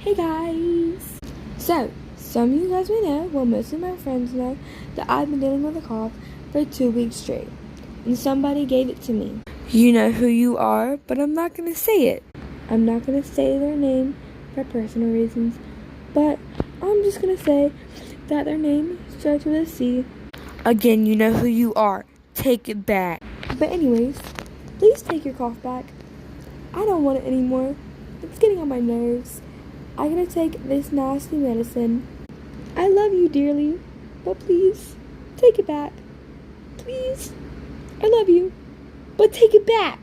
Hey guys! So, some of you guys may know, well most of my friends know, that I've been dealing with a cough for 2 weeks straight. And somebody gave it to me. You know who you are, but I'm not going to say it. I'm not going to say their name for personal reasons, but I'm just going to say that their name starts with a C. Again, you know who you are. Take it back. But anyways, please take your cough back. I don't want it anymore. It's getting on my nerves. I'm gonna take this nasty medicine. I love you dearly, but please, take it back. Please. I love you, but take it back.